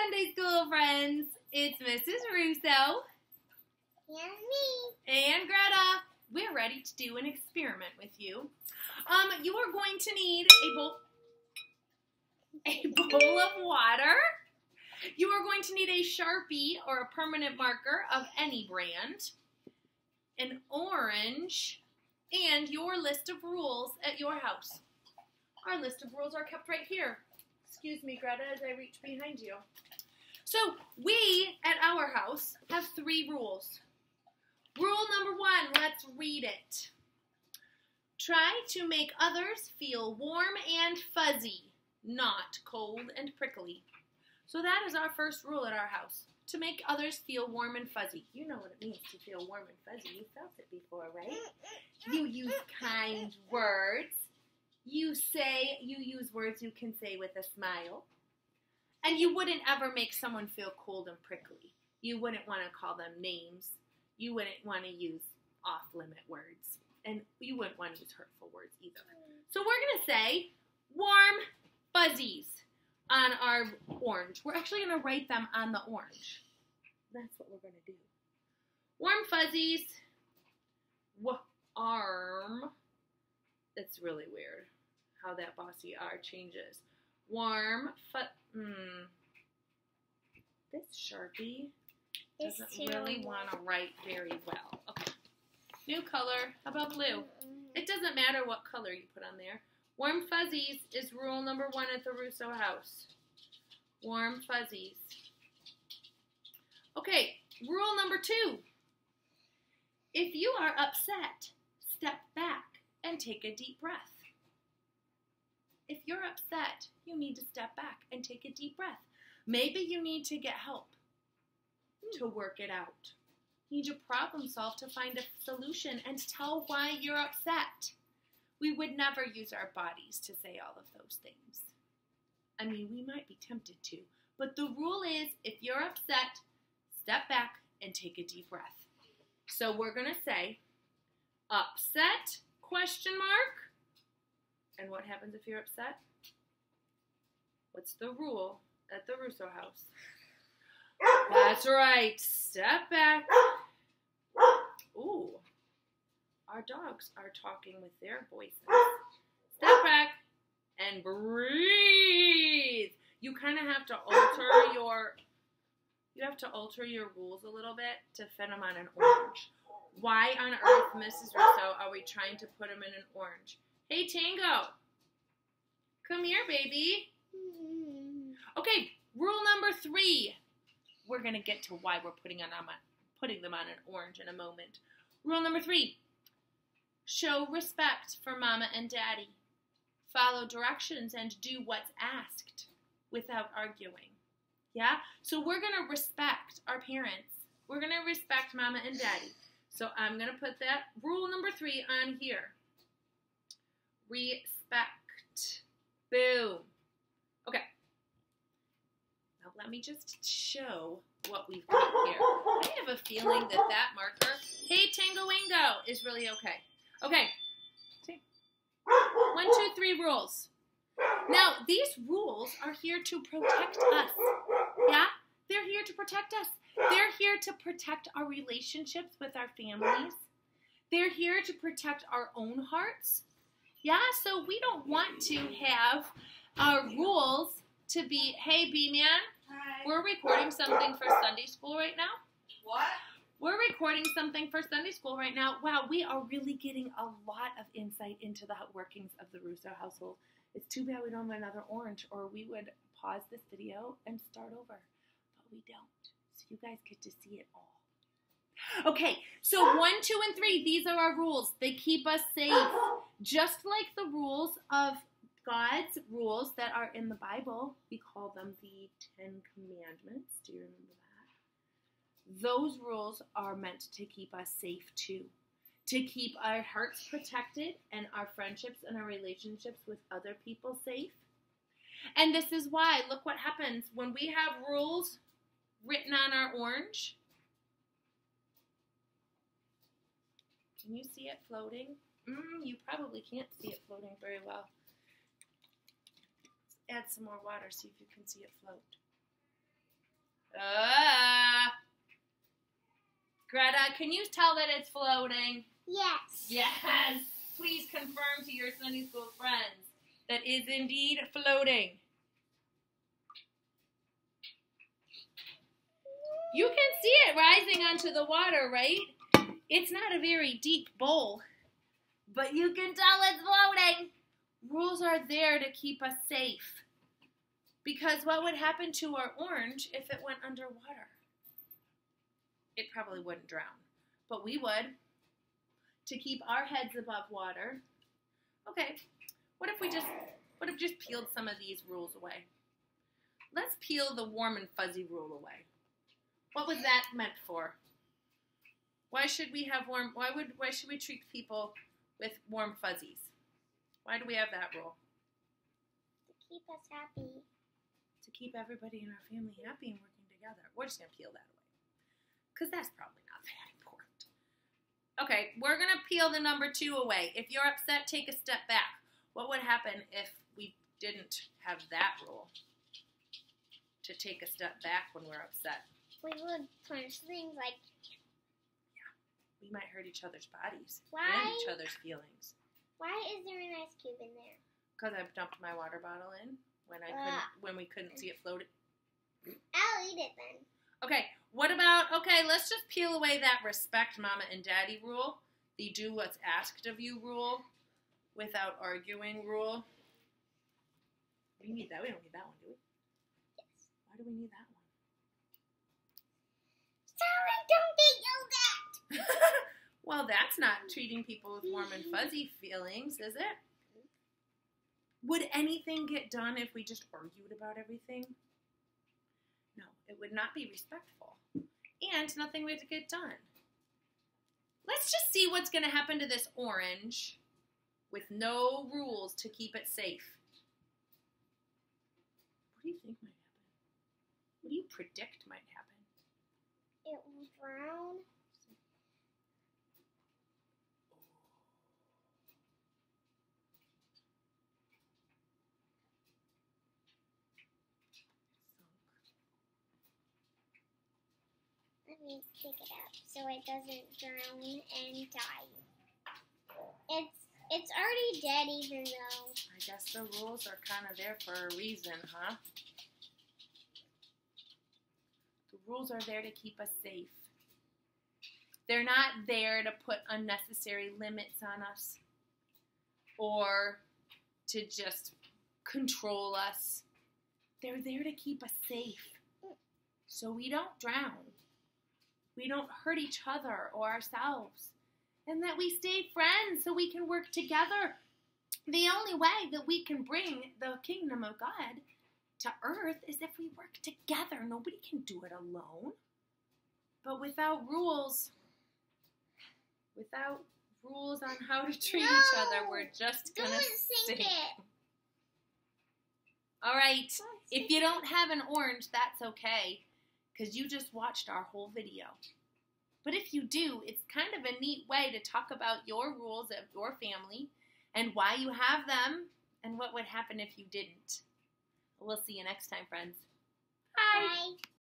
Sunday school friends. It's Mrs. Russo. And me. And Greta. We're ready to do an experiment with you. You are going to need a bowl of water. You are going to need a Sharpie or a permanent marker of any brand, an orange, and your list of rules at your house. Our list of rules are kept right here. Excuse me, Greta, as I reach behind you. So, we, at our house, have 3 rules. Rule number 1, let's read it. Try to make others feel warm and fuzzy, not cold and prickly. So that is our first rule at our house, to make others feel warm and fuzzy. You know what it means to feel warm and fuzzy. You felt it before, right? You use kind words. You use words you can say with a smile. And you wouldn't ever make someone feel cold and prickly. You wouldn't want to call them names. You wouldn't want to use off-limit words. And you wouldn't want to use hurtful words either. So we're going to say warm fuzzies on our orange. We're actually going to write them on the orange. That's what we're going to do. Warm fuzzies. Arm. It's really weird how that bossy R changes. Warm This Sharpie doesn't really want to write very well. Okay. New color. How about blue? It doesn't matter what color you put on there. Warm fuzzies is rule number 1 at the Russo house. Warm fuzzies. Okay, rule number 2. If you are upset, step back and take a deep breath. If you're upset, you need to step back and take a deep breath. Maybe you need to get help to work it out. You need to problem solve to find a solution and tell why you're upset. We would never use our bodies to say all of those things. I mean, we might be tempted to, but the rule is if you're upset, step back and take a deep breath. So we're going to say upset, question mark. And what happens if you're upset? What's the rule at the Russo house? That's right. Step back. Ooh. Our dogs are talking with their voices. Step back and breathe. You kind of have to alter your rules a little bit to fit them on an orange. Why on earth, Mrs. Russo, are we trying to put them in an orange? Hey, Tango. Come here, baby. Okay, rule number 3. We're going to get to why we're putting them on an orange in a moment. Rule number 3. Show respect for Mama and Daddy. Follow directions and do what's asked without arguing. Yeah? So we're going to respect our parents. We're going to respect Mama and Daddy. So I'm going to put that rule number 3 on here. Respect. Boom. Okay. Now let me just show what we've got here. I have a feeling that marker, hey Tango Wango, is really okay. Okay. 1, 2, 3 rules. Now, these rules are here to protect us. Yeah? They're here to protect us. They're here to protect our relationships with our families. They're here to protect our own hearts. Yeah? So we don't want to have our rules to be, hey, B-Man, we're recording something for Sunday school right now. What? We're recording something for Sunday school right now. Wow, we are really getting a lot of insight into the workings of the Russo household. It's too bad we don't have another orange, or we would pause this video and start over. But we don't. So you guys get to see it all. Okay, so 1, 2, and 3, these are our rules. They keep us safe. Just like the rules of God's rules that are in the Bible, we call them the 10 Commandments. Do you remember that? Those rules are meant to keep us safe too. To keep our hearts protected and our friendships and our relationships with other people safe. And this is why, look what happens when we have rules written on our orange. Can you see it floating? You probably can't see it floating very well. Let's add some more water, see if you can see it float. Greta, can you tell that it's floating? Yes. Yes. Please confirm to your Sunday school friends that is indeed floating. You can see it rising onto the water, right? It's not a very deep bowl, but you can tell it's floating. Rules are there to keep us safe. Because what would happen to our orange if it went underwater? It probably wouldn't drown, but we would. To keep our heads above water. Okay, what if just peeled some of these rules away? Let's peel the warm and fuzzy rule away. What was that meant for? Why should we have why should we treat people with warm fuzzies? Why do we have that rule? To keep us happy. To keep everybody in our family happy and working together. We're just going to peel that away. Because that's probably not that important. Okay, we're going to peel the number 2 away. If you're upset, take a step back. What would happen if we didn't have that rule? To take a step back when we're upset. We would punch things like... Yeah, we might hurt each other's bodies. Why? And each other's feelings. Why is there an ice cube in there? Because I dumped my water bottle in when we couldn't see it floating. I'll eat it then. Okay, let's just peel away that respect mama and daddy rule, the do what's asked of you rule, without arguing rule. We need that. We don't need that one, do we? Yes. Why do we need that one? Sorry, don't get yelled at. Well, that's not treating people with warm and fuzzy feelings, is it? Would anything get done if we just argued about everything? No, it would not be respectful. And nothing would get done. Let's just see what's going to happen to this orange with no rules to keep it safe. What do you think might happen? What do you predict might happen? It will drown. Let me pick it up so it doesn't drown and die. It's already dead even though. I guess the rules are kind of there for a reason, huh? The rules are there to keep us safe. They're not there to put unnecessary limits on us or to just control us. They're there to keep us safe so we don't drown. We don't hurt each other or ourselves. And that we stay friends so we can work together. The only way that we can bring the kingdom of God to earth is if we work together. Nobody can do it alone. But without rules on how to treat each other, we're just going to sink. All right, if you don't have an orange, that's okay, because you just watched our whole video. But if you do, it's kind of a neat way to talk about your rules of your family and why you have them and what would happen if you didn't. We'll see you next time, friends. Bye. Bye.